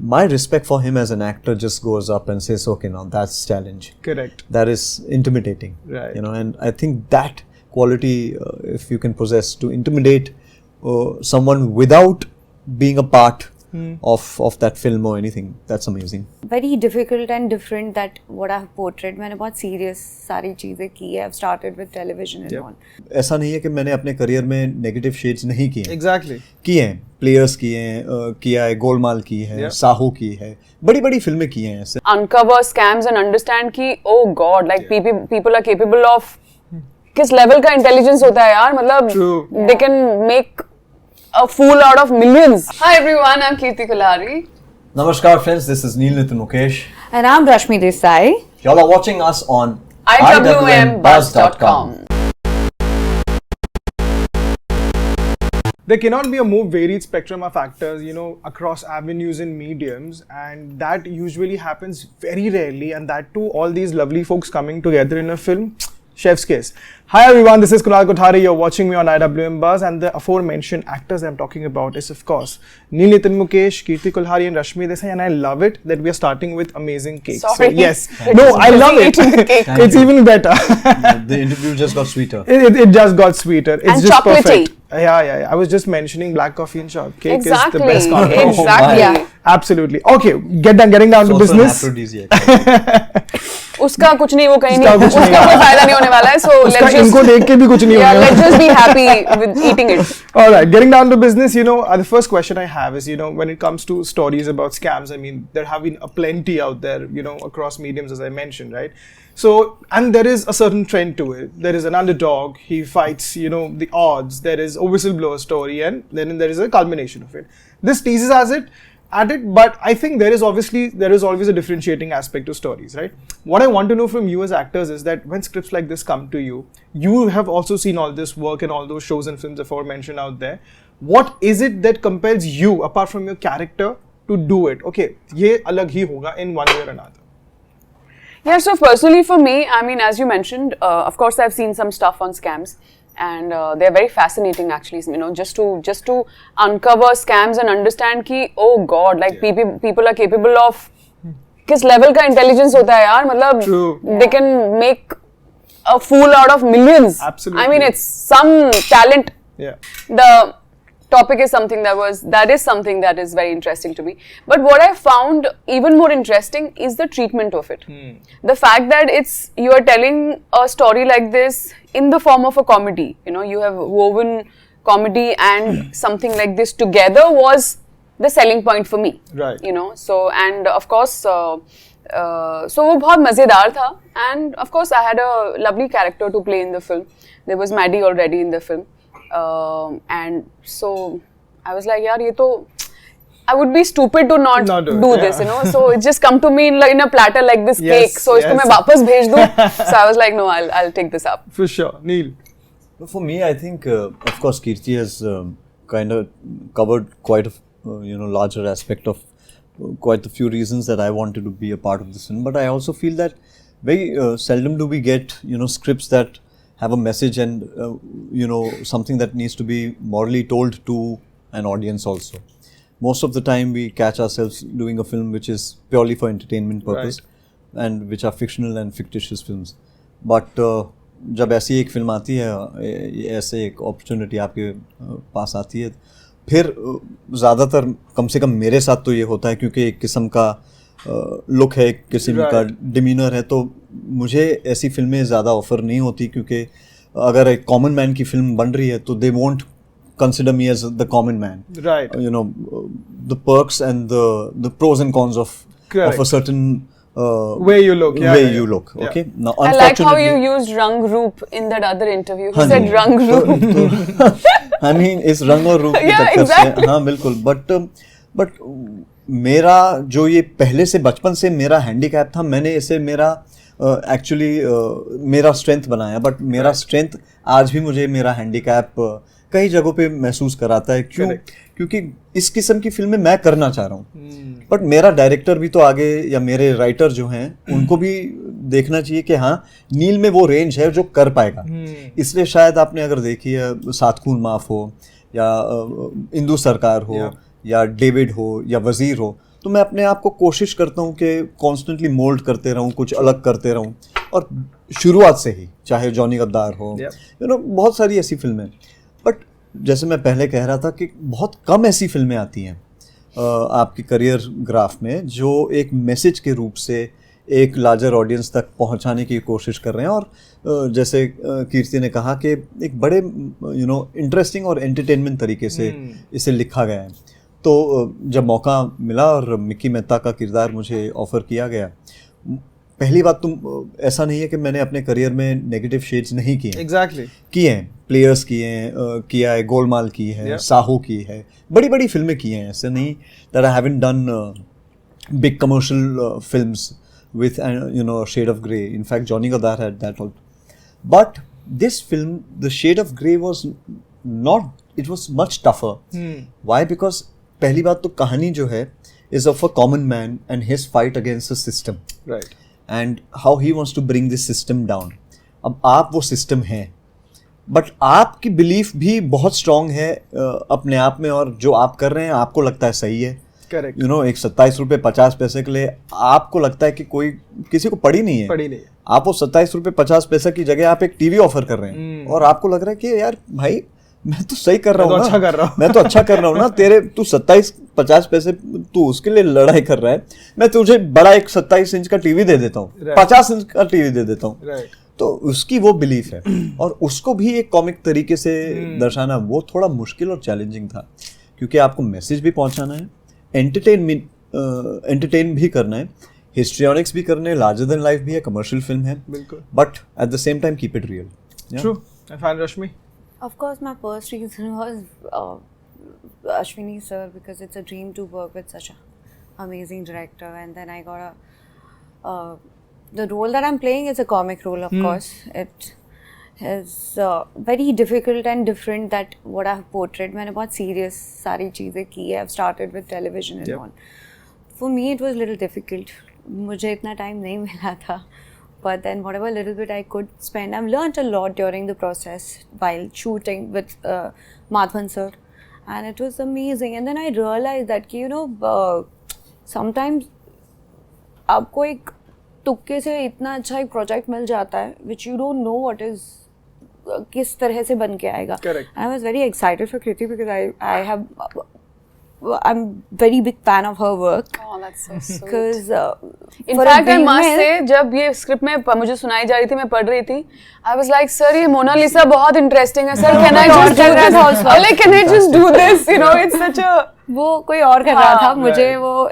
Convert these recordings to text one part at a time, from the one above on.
my respect for him as an actor just goes up and says, okay, now that's challenge. Correct. That is intimidating. Right. You know, and I think that quality, if you can possess, to intimidate someone without being a part of that film or anything, that's amazing. Very difficult and different that what I've portrayed. मैंने बहुत serious सारी चीजें की है. I've started with television and all. ऐसा नहीं है कि मैंने अपने करियर में नेगेटिव शेड्स नहीं किए. Exactly. किए हैं, प्लेयर्स किए हैं, किया है, गोलमाल की है, साहू की है, बड़ी-बड़ी फिल्में की हैं ऐसे. Uncover scams and understand कि oh God, like people are capable of किस लेवल का इंटेलिजेंस होता है यार, मतलब they can make a fool out of millions. Hi everyone, I'm Kirti Kulhari. Namaskar friends, this is Neil Nitin Mukesh. And I'm Rashmi Desai. Y'all are watching us on iwmbuzz.com. There cannot be a more varied spectrum of actors, you know, across avenues and mediums, and that usually happens very rarely, and that too all these lovely folks coming together in a film. Chef's kiss. Hi everyone, this is Kunal Kothari. You're watching me on IWM Buzz, and the aforementioned actors I'm talking about is, of course, Neil Nitin Mukesh, Kirti Kulhari, and Rashmi Desai. And I love it that we are starting with amazing cake. Sorry. So, yes, no, I love it. It's even better. The interview just got sweeter. It just got sweeter. It's And just chocolatey. perfect. Yeah. I was just mentioning black coffee and chocolate cake Exactly. is the best combo. Exactly. Yeah. Absolutely. Okay, getting down to business. उसका कुछ नहीं, वो कहीं नहीं, उसका कोई फायदा नहीं होने वाला है. So let's just इनको देख के भी कुछ नहीं होने वाला. let's just be happy with eating it. All right, getting down to business, you know, the first question I have is, you know, when it comes to stories about scams, I mean, there have been a plenty out there, you know, across mediums, as I mentioned, right? So, and there is a certain trend to it. There is an underdog, he fights, you know, the odds. There is a whistleblower story, and then there is a culmination of it. This teases at it, but I think there is always a differentiating aspect to stories, right? What I want to know from you as actors is that when scripts like this come to you, you have also seen all this work and all those shows and films aforementioned out there. What is it that compels you, apart from your character, to do it? Okay, ye alag hi hoga in one way or another. Yeah, so personally for me, I mean, as you mentioned, of course I've seen some stuff on scams. And they're very fascinating actually, you know, just to uncover scams and understand कि oh God, like people are capable of किस level का intelligence होता है यार, मतलब they can make a fool out of millions. Absolutely. I mean, it's some talent. Yeah. The topic is something that is very interesting to me. But what I found even more interesting is the treatment of it. The fact that you are telling a story like this in the form of a comedy. You know, you have woven comedy and something like this together was the selling point for me. Right. You know, so and of course, so वो बहुत मजेदार था. And of course, I had a lovely character to play in the film. There was Maddie already in the film. And so I was like, yaar, ye to, I would be stupid to not do this, you know. So it just come to me in a platter like this cake. So isko main वापस भेज दूँ. So I was like, no, I'll take this up. For sure, Neil. For me, I think, of course, Kirti has kind of covered quite a larger aspect of quite a few reasons that I wanted to be a part of this film. But I also feel that very seldom do we get, you know, scripts that have a message and, you know, something that needs to be morally told to an audience also. Most of the time we catch ourselves doing a film which is purely for entertainment purpose, right, and which are fictional and fictitious films. But जब ऐसी एक film आती है, ऐसे एक opportunity आपके पास आती है, फिर ज़्यादातर कम से कम मेरे साथ तो ये होता है क्योंकि एक किस्म का लुक है, एक किस्म का डिमीनर है, तो मुझे ऐसी फिल्में ज़्यादा ऑफर नहीं होती क्योंकि अगर एक कॉमन मैन की फिल्म बन रही है तो they won't consider me as the common man. Right. You know, the perks and the pros and cons of a certain way you look. You look. Okay. Yeah. Now, I like how you used Rang Roop in that other interview. He said Rang Roop. I mean, it's Rang or Roop. Yeah, exactly. हाँ बिल्कुल. But मेरा जो ये पहले से बचपन से मेरा हैंडीकैप था, मैंने इसे मेरा एक्चुअली मेरा स्ट्रेंथ बनाया. बट मेरा स्ट्रेंथ आज भी मुझे मेरा हैंडीकैप कई जगहों पे महसूस कराता है. क्यों? क्योंकि इस किस्म की फिल्में मैं करना चाह रहा हूँ, बट मेरा डायरेक्टर भी तो आगे, या मेरे राइटर जो हैं उनको भी देखना चाहिए कि हाँ, नील में वो रेंज है जो कर पाएगा. इसलिए शायद आपने अगर देखी है सात खून माफ हो, या इंदु सरकार हो, या डेविड हो, या वजीर हो, तो मैं अपने आप को कोशिश करता हूँ कि कॉन्स्टेंटली मोल्ड करते रहूँ, कुछ अलग करते रहूँ, और शुरुआत से ही, चाहे जॉनी गद्दार हो, यू नो, बहुत सारी ऐसी फिल्में। बट जैसे मैं पहले कह रहा था कि बहुत कम ऐसी फिल्में आती हैं आपकी करियर ग्राफ में जो एक मैसेज के रूप से एक लार्जर ऑडियंस तक पहुंचाने की कोशिश कर रहे हैं। और जैसे कीर्ति ने कहा कि एक बड़े यू नो इंटरेस्टिंग और एंटरटेनमेंट तरीके से इसे लिखा गया है। तो जब मौका मिला और मिक्की मेहता का किरदार मुझे ऑफ़र किया गया, पहली बात तो ऐसा नहीं है कि मैंने अपने करियर में नेगेटिव शेड्स नहीं किए। Exactly. किए हैं, प्लेयर्स किए हैं, किया है, गोलमाल की है, साहू की है, बड़ी बड़ी फिल्में की हैं। ऐसे नहीं that I haven't done big commercial films with you know, a shade of grey. In fact, Johnny Gadar had that also. But this film, the shade of grey was not, it was much tougher. Why? Because पहली बात तो कहानी जो है is of a common man and his fight against the system. Right. And how he wants to bring this system down. अब आप वो system हैं, बट आपकी बिलीफ भी बहुत स्ट्रॉन्ग है अपने आप में, और जो आप कर रहे हैं आपको लगता है सही है। Correct. यू नो, एक 27 रुपये 50 पैसे के लिए आपको लगता है कि कोई किसी को पड़ी नहीं है, आप वो 27 रुपये 50 पैसे की जगह आप एक टीवी ऑफर कर रहे हैं, और आपको लग रहा है कि यार भाई मैं तो सही कर रहा हूँ, अच्छा कर रहा हूँ, मैं तो अच्छा कर रहा हूँ ना, तेरे तू 27-50 पैसे तू उसके लिए लड़ाई कर रहा है, मैं तुझे बड़ा एक 27 इंच का टीवी दे देता हूँ, 50 इंच का टीवी दे देता हूँ। तो उसकी वो बिलीफ है, और उसको भी एक कॉमिक तरीके से दर्शाना वो थोड़ा मुश्किल और चैलेंजिंग था, क्योंकि आपको मैसेज भी पहुंचाना है, एंटरटेन भी करना है, हिस्ट्रियोनिक्स भी करने, लार्जर देन लाइफ भी है, कमर्शियल फिल्म है, but at the same time keep it real. True. And fine, Rashmi? Of course, my first reason was Ashwini sir, because it's a dream to work with such an amazing director. And then I got the role that I'm playing is a comic role, of course. It is very difficult and different that what I've portrayed. मैंने बहुत serious सारी चीज़ें की है. I've started with television and all. For me, it was a little difficult. मुझे इतना time नहीं मिला था. But then whatever little bit I could spend, I've learned a lot during the process while shooting with Madhavan sir, and it was amazing. And then I realized that you know sometimes आपको एक तुक्के से इतना अच्छा एक project मिल जाता है which you don't know what is किस तरह से बन के आएगा. Correct. And I was very excited for Kriti because I'm very big fan of her work. Oh, that's so sweet. Because in fact, I must say, जब ये script में मुझे सुनाई जा रही थी, मैं पढ़ रही थी, I was like, sir, ये मोनालिसा बहुत इंटरेस्टिंग है, sir, can I just do this? Like, can I just do this? You know, it's such a वो कोई और कर रहा था, मुझे वो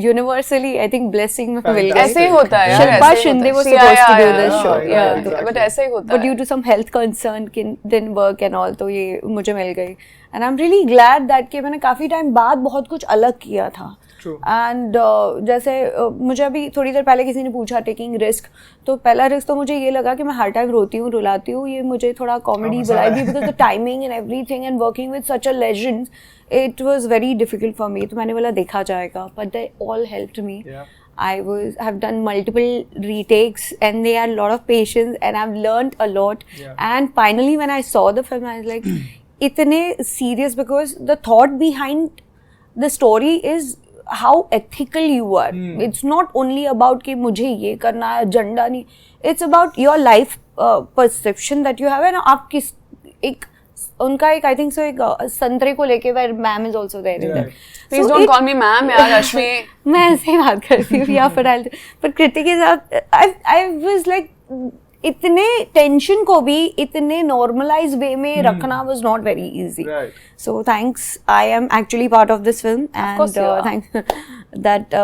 यूनिवर्सली आई थिंक ब्लेसिंग में मिल गई. ऐसे ही होता है यार. Shilpa Shinde was supposed to do this show. Yeah, but ऐसे ही होता है. But due to some health concern didn't work and all, तो ये मुझे मिल गई. And I'm really glad that कि मैंने काफी टाइम बाद बहुत कुछ अलग किया था. एंड जैसे मुझे अभी थोड़ी देर पहले किसी ने पूछा टेकिंग रिस्क, तो पहला रिस्क तो मुझे ये लगा कि मैं हर टाइम रोती हूँ, रुलाती हूँ, ये मुझे थोड़ा कॉमेडी बुलाई भी because the timing and everything and working with such a legend, it was very difficult for me. तो मैंने बोला देखा जाएगा, but they all helped me. I've done multiple retakes and they had a lot of patience and I've learned a lot. And finally when I saw the film I was like itne serious, because the thought behind the story is how ethical you are. It's not only about कि मुझे ये करना है, agenda नहीं. It's about your life perception that you have. and आप किस एक उनका एक I think so एक संतरे को लेके where ma'am is also there in that. Please don't call me ma'am यार रश्मि. मैं ऐसे ही बात करती हूँ या पर कृति के साथ I was like इतने टेंशन को भी इतने नॉर्मलाइज वे में रखना was not very easy. So thanks, I am actually part of this film and thanks that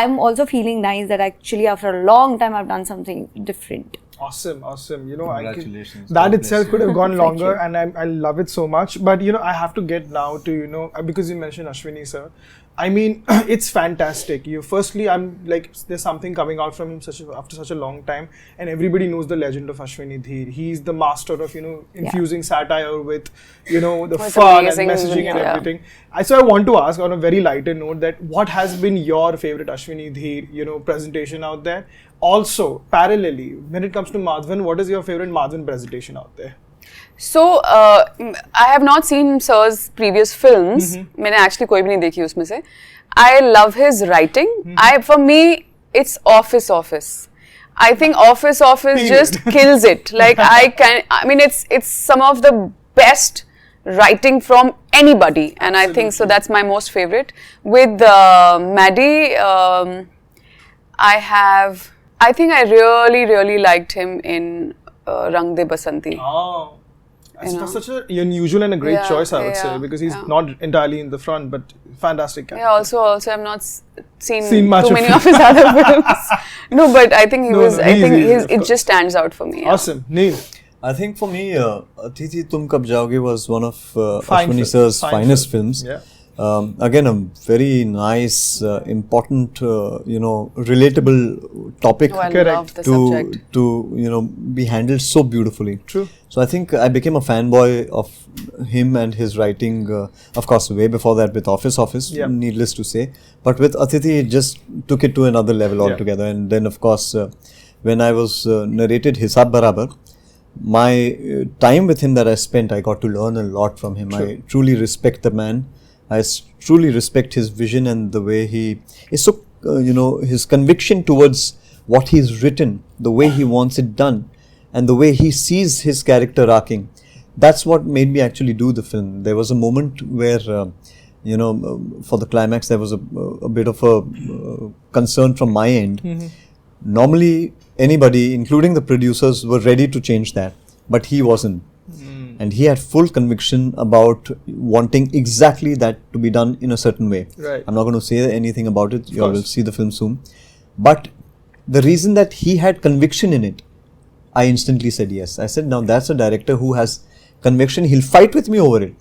I'm also feeling nice that actually after a long time I've done something different. Awesome. You know, congratulations. That itself could have gone longer, and I love it so much. But you know, I have to get now to because you mentioned Ashwini sir. I mean, it's fantastic. Firstly, I'm like, there's something coming out from him after such a long time, and everybody knows the legend of Ashwini Dheer. He's the master of infusing satire with the fun and messaging and everything. So I want to ask on a very lighter note that what has been your favorite Ashwini Dheer presentation out there? Also, parallelly, when it comes to Madhavan, what is your favorite Madhavan presentation out there? So I have not seen Sir's previous films. मैंने actually कोई भी नहीं देखी उसमें से. I love his writing. For me, it's Office. I think Office just kills it. Like I mean, it's some of the best writing from anybody, and I think so. That's my most favorite. With Maddie, I think I really liked him in Rang De Basanti. Oh. That's such an unusual and a great choice, I would say, because he's not entirely in the front, but fantastic character. Yeah, also I've not seen much too of many of his other films. No, but I think it just stands out for me. Yeah. Awesome. Neil? I think for me, Atithi Tum Kab Jaoge was one of Fine Ashwini film. sir's Fine finest film. films. Yeah. Again, a very nice, important, relatable topic Oh, I Correct. love the subject. to be handled so beautifully. True. So I think I became a fanboy of him and his writing. Of course, way before that with Office. Yeah. Needless to say, but with Atithi, it just took it to another level altogether. And then, of course, when I was narrated Hisab Barabar, my time with him that I spent, I got to learn a lot from him. True. I truly respect the man. I truly respect his vision and the way he is so, his conviction towards what he's written, the way he wants it done, and the way he sees his character arcing. That's what made me actually do the film. There was a moment where, for the climax, there was a bit of a concern from my end. Normally, anybody, including the producers, were ready to change that, but he wasn't. And he had full conviction about wanting exactly that to be done in a certain way. Right. I'm not going to say anything about it. You all will see the film soon. But the reason that he had conviction in it, I instantly said yes. I said, now that's a director who has conviction. He'll fight with me over it.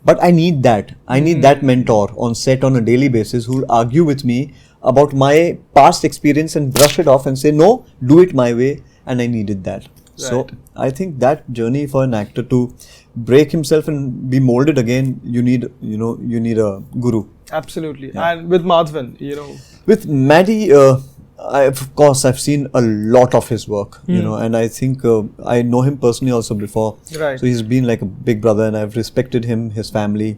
But I need that. I need that mentor on set on a daily basis who will argue with me about my past experience and brush it off and say, no, do it my way. And I needed that. So I think that journey for an actor to break himself and be molded again, you need a guru. Absolutely. And with Madhavan, With Maddie, I've seen a lot of his work, and I think I know him personally also before. Right. So he's been like a big brother, and I've respected him, his family,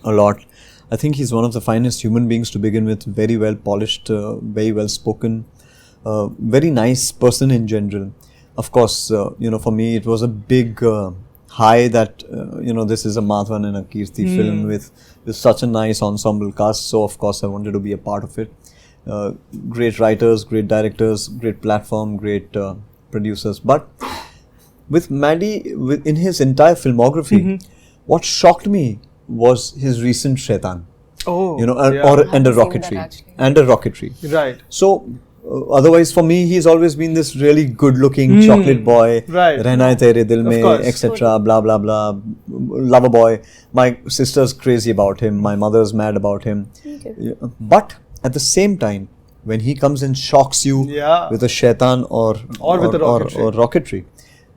a lot. I think he's one of the finest human beings to begin with. Very well polished, very well spoken, very nice person in general. Of course, for me it was a big high that this is a Madhavan and a Kirti film with such a nice ensemble cast. So of course I wanted to be a part of it. Great writers, great directors, great platform, great producers. But with Maddie, in his entire filmography, what shocked me was his recent Shaitan. Oh, and a seen that Rocketry. actually. And a Rocketry. right. So, otherwise for me, he's always been this really good-looking chocolate boy. Right. Rehna Hai Tere Dil Mein, course. etc. Blah, blah, blah. Lover boy. My sister's crazy about him. My mother's mad about him. Yeah. But at the same time, when he comes and shocks you with a Shaitan or with a Rocketry. or Rocketry,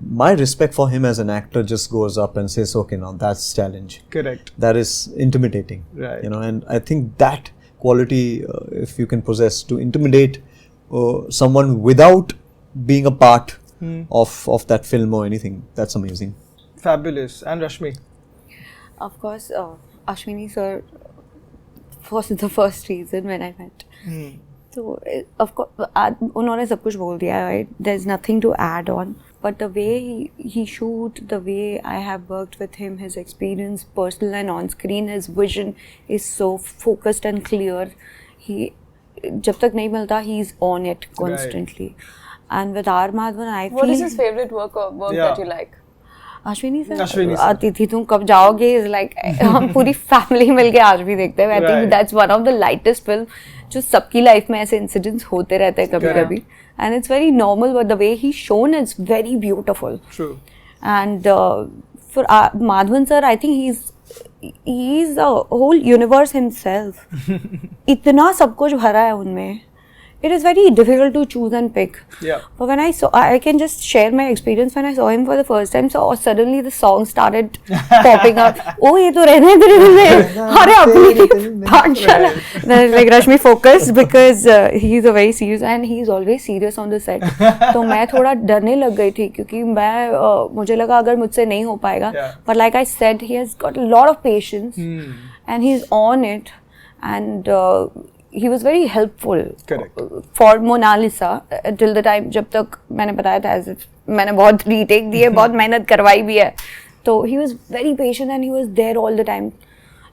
my respect for him as an actor just goes up and says, okay, now that's challenge. Correct. That is intimidating. Right. And I think that quality, if you can possess, to intimidate someone without being a part of that film or anything, that's amazing. Fabulous. And Rashmi? Of course, Ashwini sir was the first reason when I met. So, of course, उन्होंने सब कुछ बोल दिया, right? There's nothing to add on. But the way he shoot, the way I have worked with him, his experience, personal and on screen, his vision is so focused and clear. जब तक नहीं मिलता, he's on it constantly. And with R. Madhavan, I feel... What is his favorite work that you like? Ashwini sir, Ashwini sir. अतिथि तुम कब जाओगे is like हम पूरी फैमिली मिलके आज भी देखते हैं. I think that's one of the lightest film जो सबकी लाइफ में ऐसे incidents होते रहते हैं कभी-कभी. And it's very normal, but the way he's shown is very beautiful. True. And for Madhavan sir, I think he's a whole universe himself. इतना सब कुछ भरा है उनमें. it is very difficult to choose and pick. Yeah. But when I saw, I can just share my experience when I saw him for the first time. So suddenly the song started popping up. Oh, ये तो रहने तेरे दिल में, अरे अपनी पाठशाला. Then I was like, Rashmi, focus, because he is a very serious and he is always serious on the set. तो मैं थोड़ा डरने लग गई थी क्योंकि मैं मुझे लगा अगर मुझसे नहीं हो पाएगा. But like I said, he has got a lot of patience and he's on it, and he was very helpful. Correct. For Mona Lisa till the time जब तक मैंने बताया था, as if मैंने बहुत retake दिए, बहुत मेहनत करवाई भी है. तो he was very patient and he was there all the time.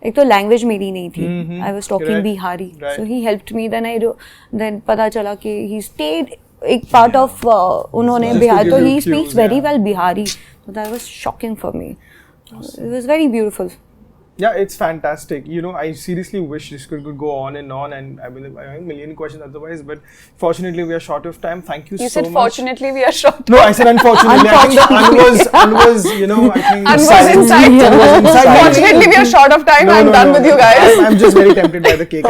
एक तो language मेरी नहीं थी. I was talking Correct. Bihari, Right. so he helped me. Then पता चला कि he stayed एक part of उन्होंने Just to बिहार, give तो you he cues, speaks very yeah. well Bihari. So that was shocking for me. It was very beautiful. Yeah, it's fantastic. You know, I seriously wish this could go on, and I mean, I have a million questions otherwise, but fortunately we are short of time. Thank you, You so said much. fortunately we are short. No, I said unfortunately. I think the un was, you know, I think And was silent. inside. It was inside. Fortunately we are short of time. I'm done with you guys. I'm just very tempted by the cake.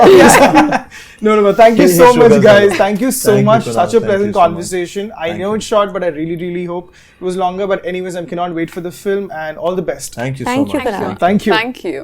No, but thank you He so should much, as guys. well. Thank you so Thank you, much. Kunal. Such a Thank pleasant you so much. conversation. I Thank know you. it's short, but I really hope it was longer. But anyways, I cannot wait for the film, and all the best. Thank you so Thank much. you, Kunal. Thank you. Thank you.